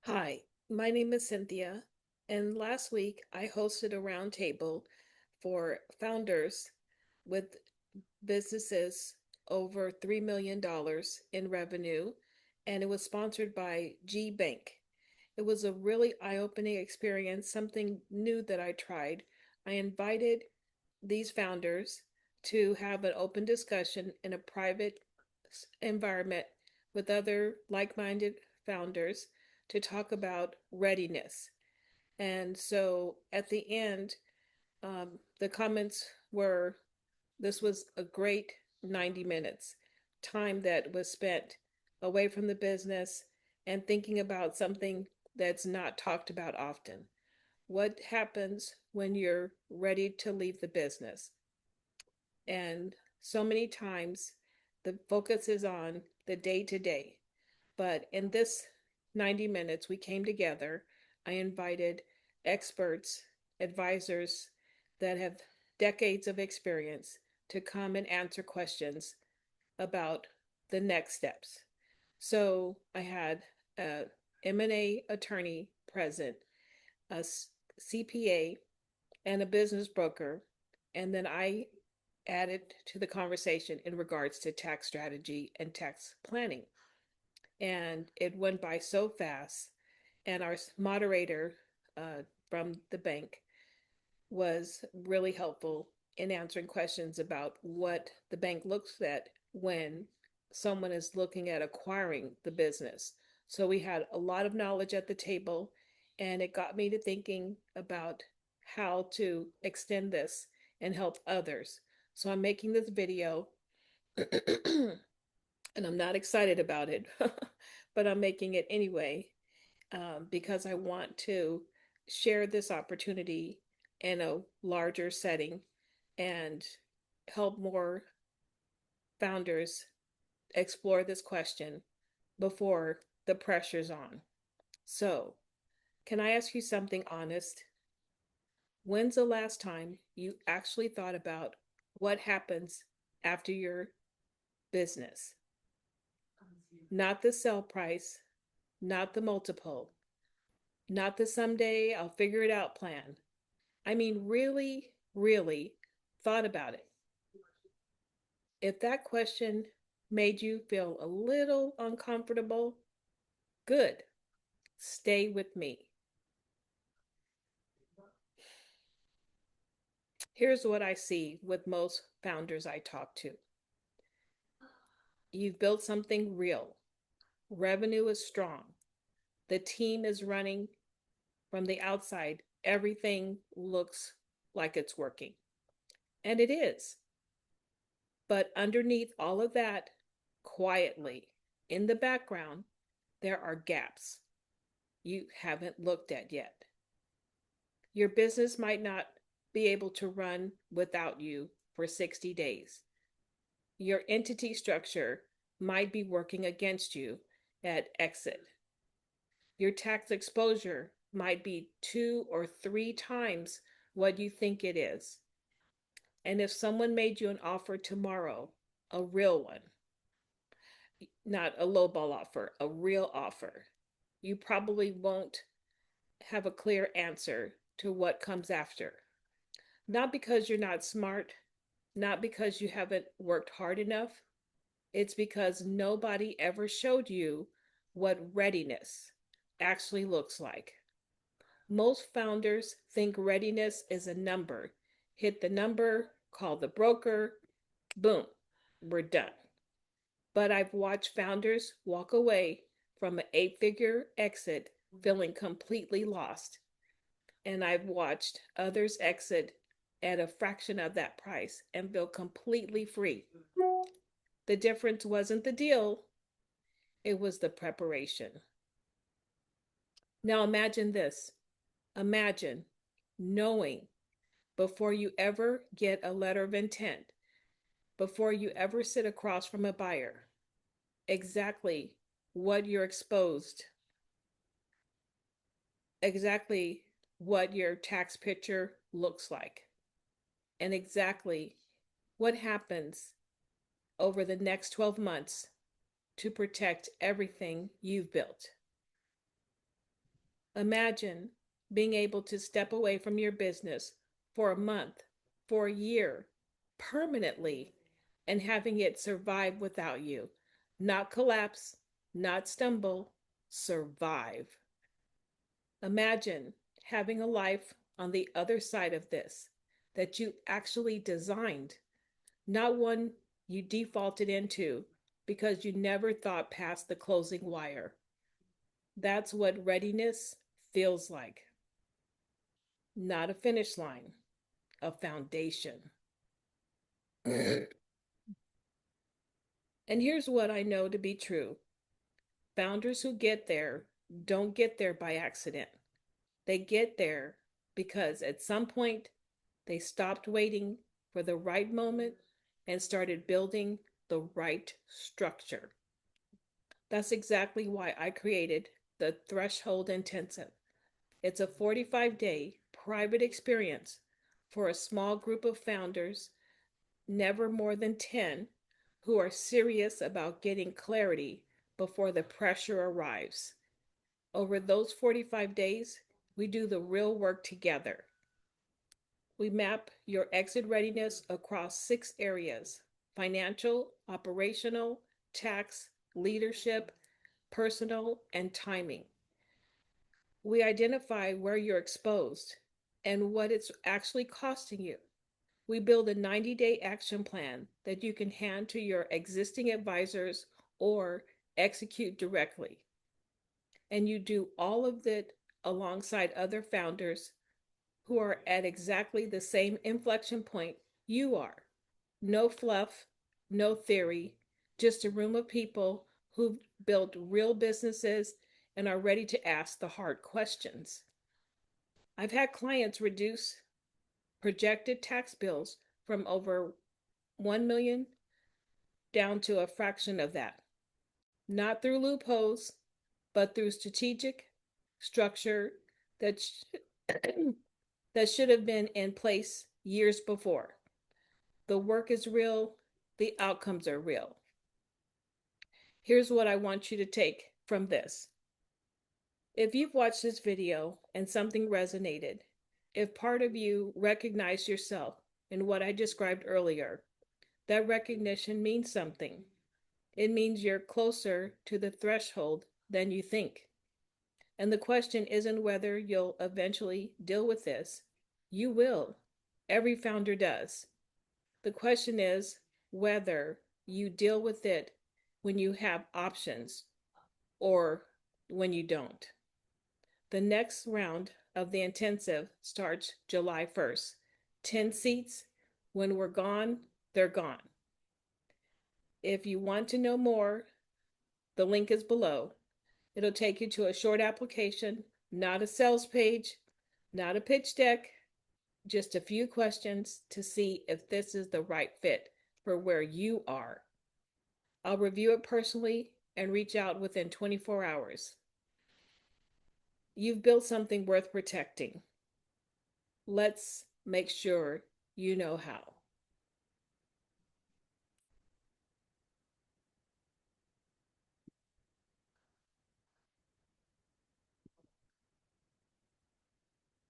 Hi, my name is Cynthia, and last week I hosted a roundtable for founders with businesses over $3 million in revenue, and it was sponsored by G Bank. It was a really eye-opening experience, something new that I tried. I invited these founders to have an open discussion in a private environment with other like minded founders to talk about readiness. And so at the end, the comments were this was a great 90 minutes, time that was spent away from the business and thinking about something that's not talked about often. What happens when you're ready to leave the business? And so many times the focus is on the day to day. But in this 90 minutes, we came together. I invited experts, advisors that have decades of experience to come and answer questions about the next steps. So I had a M&A attorney present, a CPA, and a business broker. And then I added to the conversation in regards to tax strategy and tax planning. And it went by so fast. And our moderator from the bank was really helpful in answering questions about what the bank looks at when someone is looking at acquiring the business. So we had a lot of knowledge at the table, and it got me to thinking about how to extend this and help others. So I'm making this video and I'm not excited about it, but I'm making it anyway because I want to share this opportunity in a larger setting and help more founders explore this question before the pressure's on. So, can I ask you something honest? When's the last time you actually thought about what happens after your business? Not the sell price, not the multiple, not the someday I'll figure it out plan. I mean, really, really thought about it. If that question made you feel a little uncomfortable, good. Stay with me. Here's what I see with most founders I talk to. You've built something real. Revenue is strong. The team is running from the outside. Everything looks like it's working. And it is. But underneath all of that, quietly in the background, there are gaps you haven't looked at yet. Your business might not be able to run without you for 60 days. Your entity structure might be working against you at exit. Your tax exposure might be 2 or 3 times what you think it is. And if someone made you an offer tomorrow, a real one, not a lowball offer, a real offer, you probably won't have a clear answer to what comes after. Not because you're not smart, not because you haven't worked hard enough. It's because nobody ever showed you what readiness actually looks like. Most founders think readiness is a number. Hit the number, call the broker, boom, we're done. But I've watched founders walk away from an 8 figure exit feeling completely lost. And I've watched others exit at a fraction of that price and feel completely free. The difference wasn't the deal, it was the preparation. Now imagine this. Imagine knowing before you ever get a letter of intent, before you ever sit across from a buyer, exactly what you're exposed, exactly what your tax picture looks like, and exactly what happens over the next 12 months to protect everything you've built. Imagine being able to step away from your business for a month, for a year, permanently, and having it survive without you. Not collapse, not stumble, survive. Imagine having a life on the other side of this that you actually designed, not one you defaulted into because you never thought past the closing wire. That's what readiness feels like. Not a finish line, a foundation. And here's what I know to be true: founders who get there don't get there by accident. They get there because at some point they stopped waiting for the right moment and started building the right structure. That's exactly why I created the Threshold Intensive. It's a 45-day private experience for a small group of founders, never more than 10, who are serious about getting clarity before the pressure arrives. Over those 45 days, we do the real work together. We map your exit readiness across 6 areas: financial, operational, tax, leadership, personal, and timing. We identify where you're exposed and what it's actually costing you. We build a 90-day action plan that you can hand to your existing advisors or execute directly. And you do all of that alongside other founders who are at exactly the same inflection point you are. No fluff, no theory, just a room of people who've built real businesses and are ready to ask the hard questions. I've had clients reduce projected tax bills from over 1 million down to a fraction of that, not through loopholes, but through strategic structure that that should have been in place years before. The work is real, the outcomes are real. Here's what I want you to take from this. If you've watched this video and something resonated, if part of you recognized yourself in what I described earlier, that recognition means something. It means you're closer to the threshold than you think. And the question isn't whether you'll eventually deal with this. You will. Every founder does. The question is whether you deal with it when you have options or when you don't. The next round of the intensive starts July 1st. 10 seats. When we're gone, they're gone. If you want to know more, the link is below. It'll take you to a short application, not a sales page, not a pitch deck, just a few questions to see if this is the right fit for where you are. I'll review it personally and reach out within 24 hours. You've built something worth protecting. Let's make sure you know how.